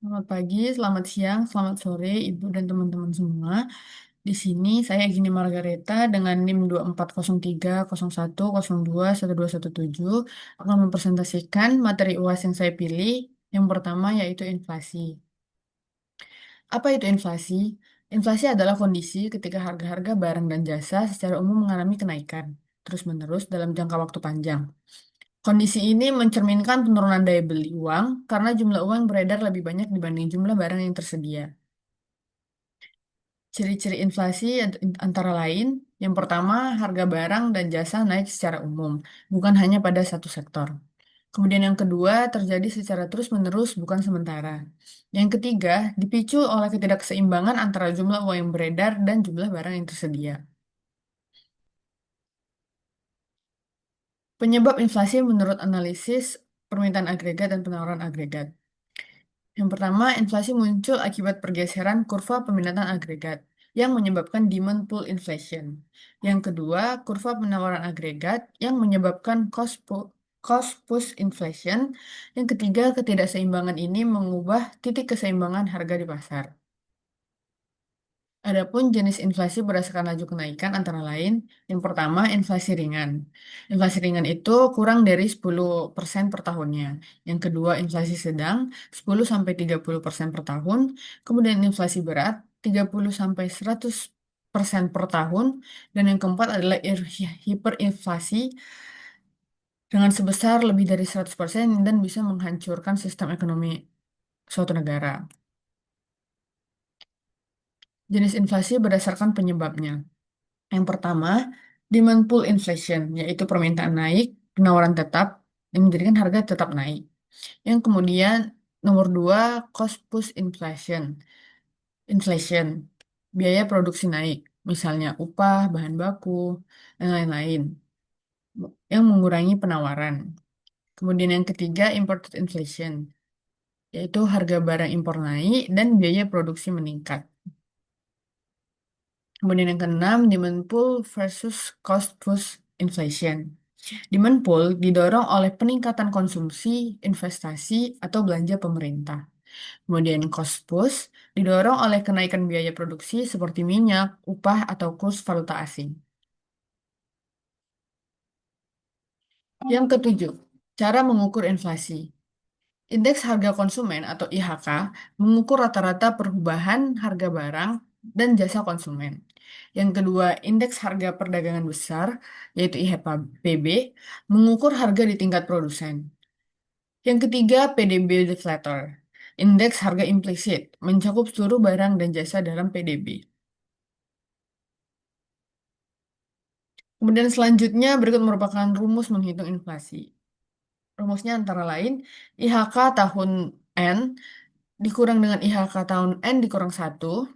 Selamat pagi, selamat siang, selamat sore, Ibu dan teman-teman semua. Di sini saya Gini Margareta dengan NIM 240301021217 akan mempresentasikan materi UAS yang saya pilih. Yang pertama yaitu inflasi. Apa itu inflasi? Inflasi adalah kondisi ketika harga-harga barang dan jasa secara umum mengalami kenaikan terus-menerus dalam jangka waktu panjang. Kondisi ini mencerminkan penurunan daya beli uang karena jumlah uang yang beredar lebih banyak dibanding jumlah barang yang tersedia. Ciri-ciri inflasi antara lain, yang pertama, harga barang dan jasa naik secara umum, bukan hanya pada satu sektor. Kemudian yang kedua, terjadi secara terus-menerus, bukan sementara. Yang ketiga, dipicu oleh ketidakseimbangan antara jumlah uang yang beredar dan jumlah barang yang tersedia. Penyebab inflasi menurut analisis permintaan agregat dan penawaran agregat. Yang pertama, inflasi muncul akibat pergeseran kurva peminatan agregat yang menyebabkan demand pull inflation. Yang kedua, kurva penawaran agregat yang menyebabkan cost push inflation. Yang ketiga, ketidakseimbangan ini mengubah titik keseimbangan harga di pasar. Adapun jenis inflasi berdasarkan laju kenaikan antara lain, yang pertama inflasi ringan. Inflasi ringan itu kurang dari 10% per tahunnya. Yang kedua inflasi sedang 10-30% per tahun. Kemudian inflasi berat 30-100% per tahun. Dan yang keempat adalah hiperinflasi dengan sebesar lebih dari 100% dan bisa menghancurkan sistem ekonomi suatu negara. Jenis inflasi berdasarkan penyebabnya. Yang pertama, demand pull inflation, yaitu permintaan naik, penawaran tetap, yang menjadikan harga tetap naik. Yang kemudian, nomor dua, cost push inflation. Inflation, biaya produksi naik, misalnya upah, bahan baku, dan lain-lain, yang mengurangi penawaran. Kemudian yang ketiga, imported inflation, yaitu harga barang impor naik dan biaya produksi meningkat. Kemudian yang keenam, demand pull versus cost push inflation. Demand pull didorong oleh peningkatan konsumsi, investasi, atau belanja pemerintah. Kemudian cost push didorong oleh kenaikan biaya produksi seperti minyak, upah, atau kurs valuta asing. Yang ketujuh, cara mengukur inflasi. Indeks harga konsumen atau IHK mengukur rata-rata perubahan harga barang dan jasa konsumen. Yang kedua, indeks harga perdagangan besar, yaitu IHPB, mengukur harga di tingkat produsen. Yang ketiga, PDB deflator. Indeks harga implisit mencakup seluruh barang dan jasa dalam PDB. Kemudian selanjutnya berikut merupakan rumus menghitung inflasi. Rumusnya antara lain IHK tahun N dikurang dengan IHK tahun N dikurang satu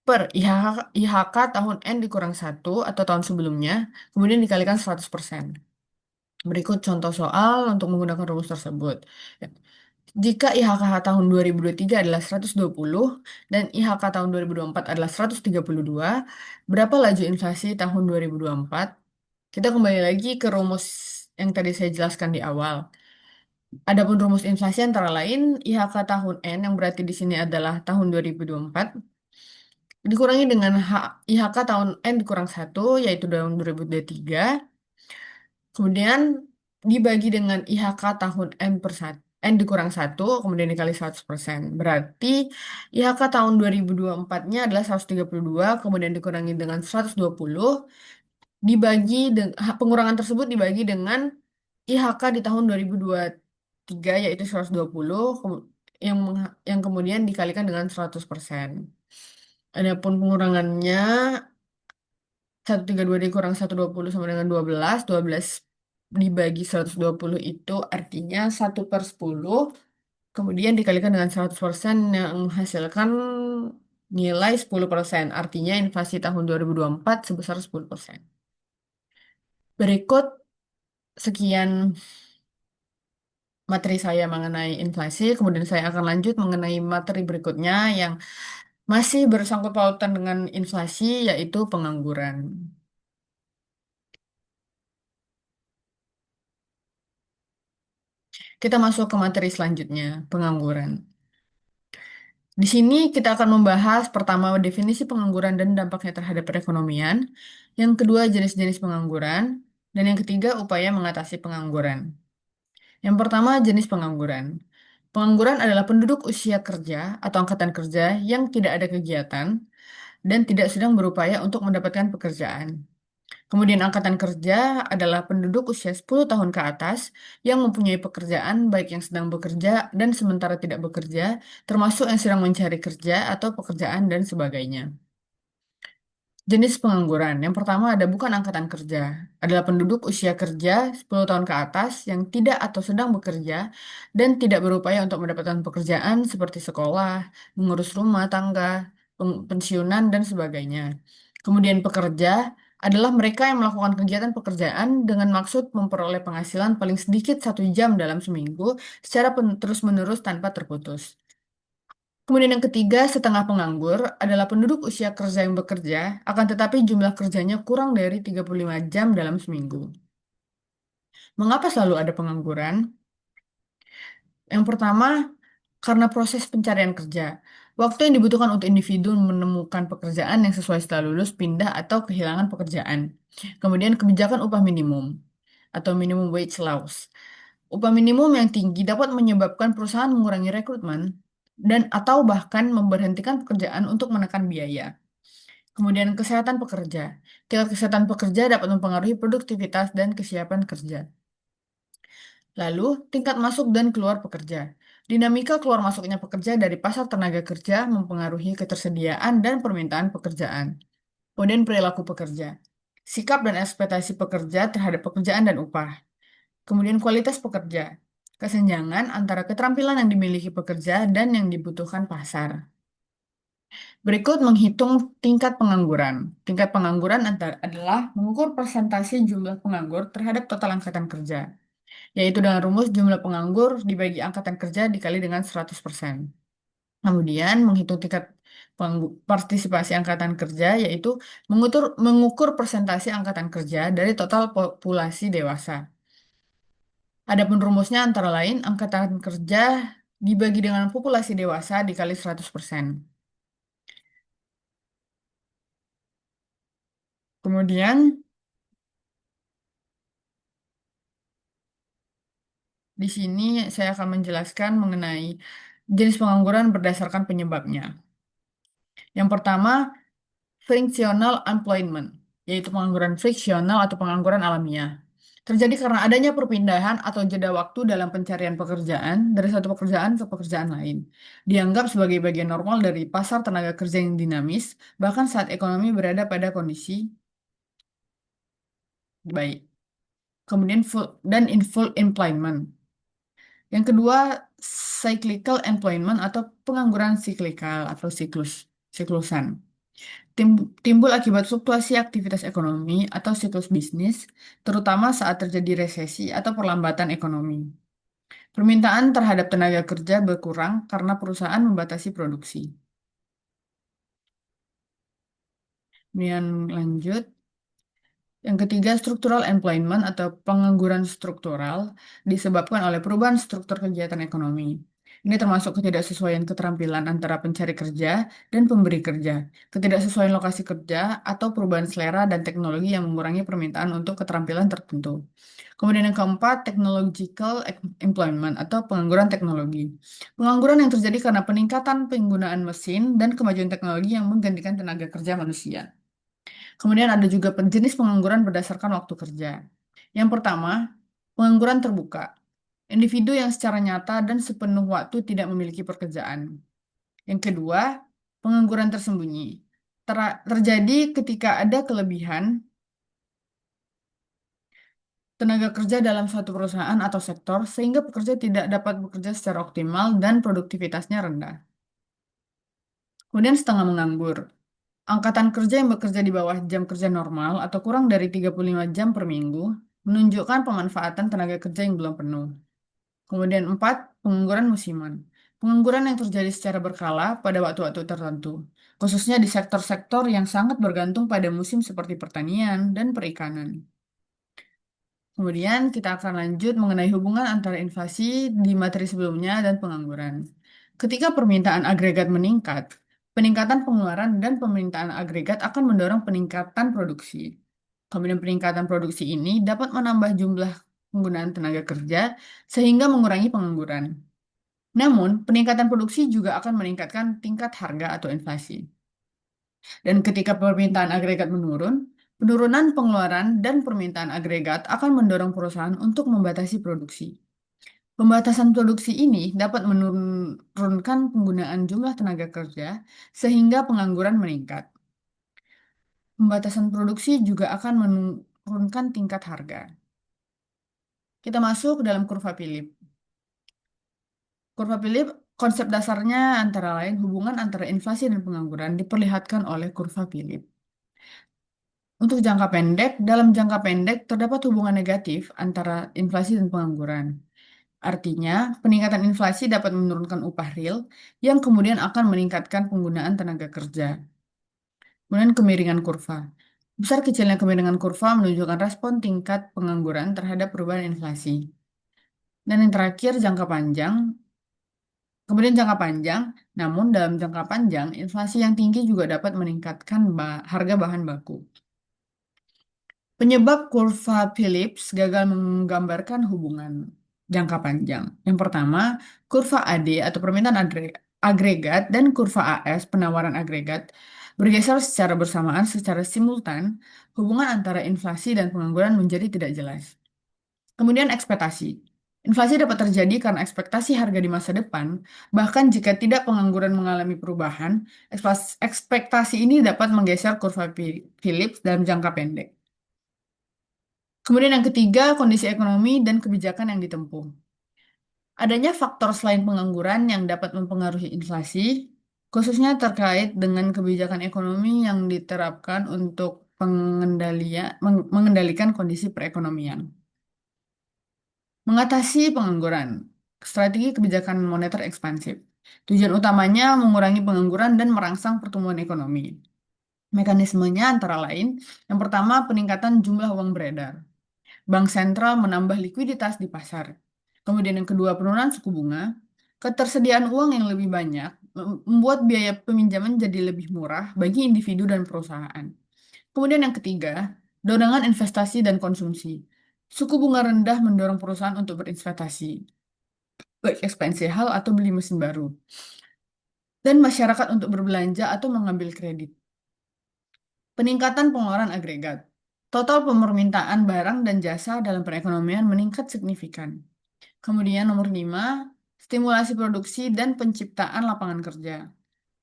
per IHK tahun N dikurang satu atau tahun sebelumnya, kemudian dikalikan 100%. Berikut contoh soal untuk menggunakan rumus tersebut. Jika IHK tahun 2023 adalah 120 dan IHK tahun 2024 adalah 132, berapa laju inflasi tahun 2024? Kita kembali lagi ke rumus yang tadi saya jelaskan di awal. Adapun rumus inflasi antara lain IHK tahun N yang berarti di sini adalah tahun 2024 dikurangi dengan IHK tahun N dikurang satu yaitu tahun 2023. Kemudian dibagi dengan IHK tahun N per 1, N dikurang satu kemudian dikali 100%. Berarti IHK tahun 2024-nya adalah 132, kemudian dikurangi dengan 120, pengurangan tersebut dibagi dengan IHK di tahun 2023, yaitu 120, yang kemudian dikalikan dengan 100%. Adapun pengurangannya 132 dikurang 120 sama dengan 12. 12 dibagi 120 itu artinya 1/10. Kemudian dikalikan dengan 100% yang menghasilkan nilai 10%. Artinya inflasi tahun 2024 sebesar 10%. Berikut sekian materi saya mengenai inflasi. Kemudian saya akan lanjut mengenai materi berikutnya yang masih bersangkut pautan dengan inflasi, yaitu pengangguran. Kita masuk ke materi selanjutnya, pengangguran. Di sini kita akan membahas pertama definisi pengangguran dan dampaknya terhadap perekonomian, yang kedua jenis-jenis pengangguran, dan yang ketiga upaya mengatasi pengangguran. Yang pertama jenis pengangguran. Pengangguran adalah penduduk usia kerja atau angkatan kerja yang tidak ada kegiatan dan tidak sedang berupaya untuk mendapatkan pekerjaan. Kemudian angkatan kerja adalah penduduk usia 10 tahun ke atas yang mempunyai pekerjaan baik yang sedang bekerja dan sementara tidak bekerja, termasuk yang sedang mencari kerja atau pekerjaan dan sebagainya. Jenis pengangguran. Yang pertama ada bukan angkatan kerja. Adalah penduduk usia kerja 10 tahun ke atas yang tidak atau sedang bekerja dan tidak berupaya untuk mendapatkan pekerjaan seperti sekolah, mengurus rumah tangga, pensiunan, dan sebagainya. Kemudian pekerja adalah mereka yang melakukan kegiatan pekerjaan dengan maksud memperoleh penghasilan paling sedikit 1 jam dalam seminggu secara terus-menerus tanpa terputus. Kemudian yang ketiga, setengah penganggur adalah penduduk usia kerja yang bekerja, akan tetapi jumlah kerjanya kurang dari 35 jam dalam seminggu. Mengapa selalu ada pengangguran? Yang pertama, karena proses pencarian kerja. Waktu yang dibutuhkan untuk individu menemukan pekerjaan yang sesuai setelah lulus, pindah, atau kehilangan pekerjaan. Kemudian kebijakan upah minimum atau minimum wage laws. Upah minimum yang tinggi dapat menyebabkan perusahaan mengurangi rekrutmen dan atau bahkan memberhentikan pekerjaan untuk menekan biaya. Kemudian kesehatan pekerja. Tingkat kesehatan pekerja dapat mempengaruhi produktivitas dan kesiapan kerja. Lalu, tingkat masuk dan keluar pekerja. Dinamika keluar masuknya pekerja dari pasar tenaga kerja mempengaruhi ketersediaan dan permintaan pekerjaan. Kemudian perilaku pekerja. Sikap dan ekspektasi pekerja terhadap pekerjaan dan upah. Kemudian kualitas pekerja. Kesenjangan antara keterampilan yang dimiliki pekerja dan yang dibutuhkan pasar. Berikut menghitung tingkat pengangguran. Tingkat pengangguran adalah mengukur persentase jumlah penganggur terhadap total angkatan kerja, yaitu dengan rumus jumlah penganggur dibagi angkatan kerja dikali dengan 100%. Kemudian menghitung tingkat partisipasi angkatan kerja, yaitu mengukur persentase angkatan kerja dari total populasi dewasa. Adapun rumusnya antara lain angkatan kerja dibagi dengan populasi dewasa dikali 100%. Kemudian di sini saya akan menjelaskan mengenai jenis pengangguran berdasarkan penyebabnya. Yang pertama, frictional employment, yaitu pengangguran friksional atau pengangguran alamiah. Terjadi karena adanya perpindahan atau jeda waktu dalam pencarian pekerjaan dari satu pekerjaan ke pekerjaan lain. Dianggap sebagai bagian normal dari pasar tenaga kerja yang dinamis, bahkan saat ekonomi berada pada kondisi baik. Kemudian in full employment. Yang kedua, cyclical employment atau pengangguran siklikal atau siklusan. Timbul akibat fluktuasi aktivitas ekonomi atau siklus bisnis, terutama saat terjadi resesi atau perlambatan ekonomi. Permintaan terhadap tenaga kerja berkurang karena perusahaan membatasi produksi. Kemudian lanjut. Yang ketiga, structural employment atau pengangguran struktural disebabkan oleh perubahan struktur kegiatan ekonomi. Ini termasuk ketidaksesuaian keterampilan antara pencari kerja dan pemberi kerja, ketidaksesuaian lokasi kerja, atau perubahan selera dan teknologi yang mengurangi permintaan untuk keterampilan tertentu. Kemudian yang keempat, technological employment atau pengangguran teknologi. Pengangguran yang terjadi karena peningkatan penggunaan mesin dan kemajuan teknologi yang menggantikan tenaga kerja manusia. Kemudian ada juga jenis pengangguran berdasarkan waktu kerja. Yang pertama, pengangguran terbuka. Individu yang secara nyata dan sepenuh waktu tidak memiliki pekerjaan. Yang kedua, pengangguran tersembunyi. Terjadi ketika ada kelebihan tenaga kerja dalam suatu perusahaan atau sektor sehingga pekerja tidak dapat bekerja secara optimal dan produktivitasnya rendah. Kemudian setengah menganggur. Angkatan kerja yang bekerja di bawah jam kerja normal atau kurang dari 35 jam per minggu menunjukkan pemanfaatan tenaga kerja yang belum penuh. Kemudian empat, pengangguran musiman. Pengangguran yang terjadi secara berkala pada waktu-waktu tertentu, khususnya di sektor-sektor yang sangat bergantung pada musim seperti pertanian dan perikanan. Kemudian kita akan lanjut mengenai hubungan antara inflasi di materi sebelumnya dan pengangguran. Ketika permintaan agregat meningkat, peningkatan pengeluaran dan permintaan agregat akan mendorong peningkatan produksi. Kemudian peningkatan produksi ini dapat menambah jumlah penggunaan tenaga kerja sehingga mengurangi pengangguran. Namun, peningkatan produksi juga akan meningkatkan tingkat harga atau inflasi. Dan ketika permintaan agregat menurun, penurunan pengeluaran dan permintaan agregat akan mendorong perusahaan untuk membatasi produksi. Pembatasan produksi ini dapat menurunkan penggunaan jumlah tenaga kerja sehingga pengangguran meningkat. Pembatasan produksi juga akan menurunkan tingkat harga. Kita masuk ke dalam kurva Philip. Kurva Philip, konsep dasarnya antara lain hubungan antara inflasi dan pengangguran diperlihatkan oleh kurva Philip. Untuk jangka pendek, dalam jangka pendek terdapat hubungan negatif antara inflasi dan pengangguran. Artinya, peningkatan inflasi dapat menurunkan upah real yang kemudian akan meningkatkan penggunaan tenaga kerja. Kemudian kemiringan kurva. Besar kecilnya kemiringan kurva menunjukkan respon tingkat pengangguran terhadap perubahan inflasi. Dan yang terakhir jangka panjang. Kemudian jangka panjang, namun dalam jangka panjang, inflasi yang tinggi juga dapat meningkatkan harga bahan baku. Penyebab kurva Phillips gagal menggambarkan hubungan jangka panjang. Yang pertama, kurva AD atau permintaan agregat dan kurva AS penawaran agregat bergeser secara bersamaan secara simultan, hubungan antara inflasi dan pengangguran menjadi tidak jelas. Kemudian ekspektasi. Inflasi dapat terjadi karena ekspektasi harga di masa depan, bahkan jika tidak pengangguran mengalami perubahan, ekspektasi ini dapat menggeser kurva Phillips dalam jangka pendek. Kemudian yang ketiga, kondisi ekonomi dan kebijakan yang ditempuh. Adanya faktor selain pengangguran yang dapat mempengaruhi inflasi, khususnya terkait dengan kebijakan ekonomi yang diterapkan untuk mengendalikan kondisi perekonomian. Mengatasi pengangguran, strategi kebijakan moneter ekspansif. Tujuan utamanya mengurangi pengangguran dan merangsang pertumbuhan ekonomi. Mekanismenya antara lain, yang pertama peningkatan jumlah uang beredar. Bank sentral menambah likuiditas di pasar. Kemudian yang kedua, penurunan suku bunga. Ketersediaan uang yang lebih banyak membuat biaya peminjaman jadi lebih murah bagi individu dan perusahaan. Kemudian yang ketiga, dorongan investasi dan konsumsi. Suku bunga rendah mendorong perusahaan untuk berinvestasi, baik ekspansi hal atau beli mesin baru, dan masyarakat untuk berbelanja atau mengambil kredit. Peningkatan pengeluaran agregat. Total permintaan barang dan jasa dalam perekonomian meningkat signifikan. Kemudian nomor 5, stimulasi produksi dan penciptaan lapangan kerja.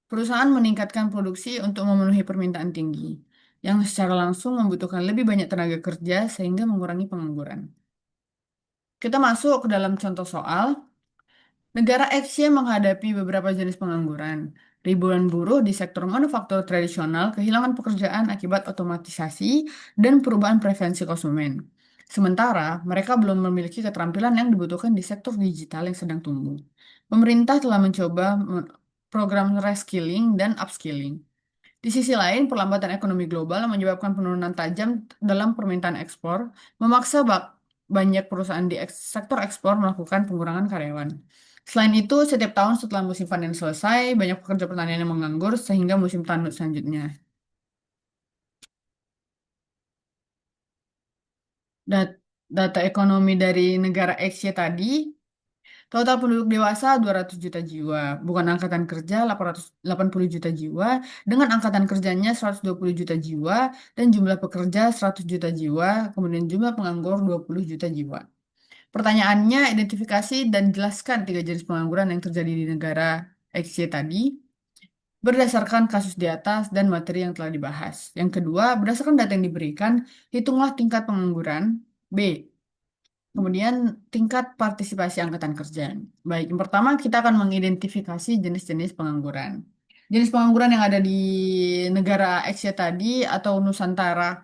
Perusahaan meningkatkan produksi untuk memenuhi permintaan tinggi, yang secara langsung membutuhkan lebih banyak tenaga kerja sehingga mengurangi pengangguran. Kita masuk ke dalam contoh soal. Negara Asia menghadapi beberapa jenis pengangguran. Ribuan buruh di sektor manufaktur tradisional kehilangan pekerjaan akibat otomatisasi dan perubahan preferensi konsumen. Sementara, mereka belum memiliki keterampilan yang dibutuhkan di sektor digital yang sedang tumbuh. Pemerintah telah mencoba program reskilling dan upskilling. Di sisi lain, perlambatan ekonomi global yang menyebabkan penurunan tajam dalam permintaan ekspor, memaksa banyak perusahaan di sektor ekspor melakukan pengurangan karyawan. Selain itu, setiap tahun setelah musim panen selesai, banyak pekerja pertanian yang menganggur sehingga musim tanduk selanjutnya. Dat- Data ekonomi dari negara X Y tadi, total penduduk dewasa 200 juta jiwa, bukan angkatan kerja 880 juta jiwa, dengan angkatan kerjanya 120 juta jiwa, dan jumlah pekerja 100 juta jiwa, kemudian jumlah penganggur 20 juta jiwa. Pertanyaannya, identifikasi dan jelaskan tiga jenis pengangguran yang terjadi di negara XY tadi berdasarkan kasus di atas dan materi yang telah dibahas. Yang kedua, berdasarkan data yang diberikan, hitunglah tingkat pengangguran. B. Kemudian tingkat partisipasi angkatan kerja. Baik, yang pertama kita akan mengidentifikasi jenis-jenis pengangguran. Jenis pengangguran yang ada di negara Asia tadi atau Nusantara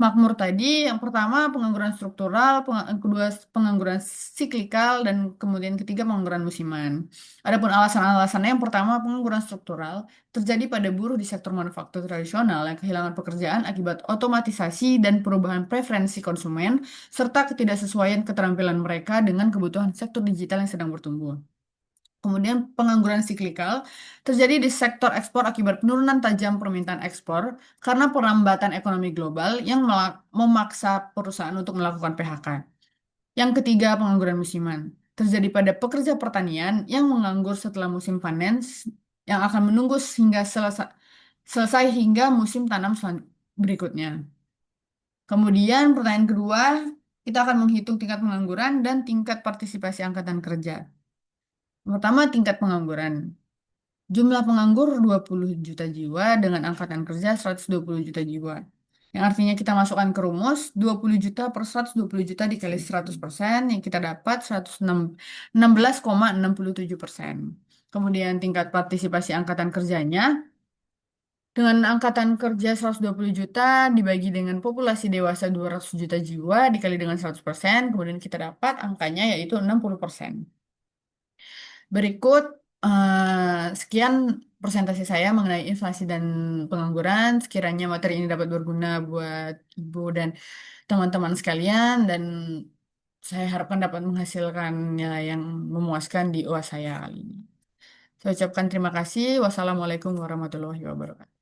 Makmur tadi, yang pertama pengangguran struktural, yang kedua pengangguran siklikal, dan kemudian ketiga pengangguran musiman. Adapun alasan-alasannya, yang pertama pengangguran struktural terjadi pada buruh di sektor manufaktur tradisional yang kehilangan pekerjaan akibat otomatisasi dan perubahan preferensi konsumen, serta ketidaksesuaian keterampilan mereka dengan kebutuhan sektor digital yang sedang bertumbuh. Kemudian pengangguran siklikal terjadi di sektor ekspor akibat penurunan tajam permintaan ekspor karena perlambatan ekonomi global yang memaksa perusahaan untuk melakukan PHK. Yang ketiga, pengangguran musiman. Terjadi pada pekerja pertanian yang menganggur setelah musim panen yang akan menunggu hingga selesai hingga musim tanam berikutnya. Kemudian pertanyaan kedua, kita akan menghitung tingkat pengangguran dan tingkat partisipasi angkatan kerja. Pertama, tingkat pengangguran. Jumlah penganggur 20 juta jiwa dengan angkatan kerja 120 juta jiwa. Yang artinya kita masukkan ke rumus 20 juta per 120 juta dikali 100%, yang kita dapat 16,67%. Kemudian tingkat partisipasi angkatan kerjanya dengan angkatan kerja 120 juta dibagi dengan populasi dewasa 200 juta jiwa dikali dengan 100%, kemudian kita dapat angkanya yaitu 60%. Berikut sekian presentasi saya mengenai inflasi dan pengangguran. Sekiranya materi ini dapat berguna buat Ibu dan teman-teman sekalian, dan saya harapkan dapat menghasilkan nilai yang memuaskan di UAS saya kali ini. Saya ucapkan terima kasih. Wassalamualaikum warahmatullahi wabarakatuh.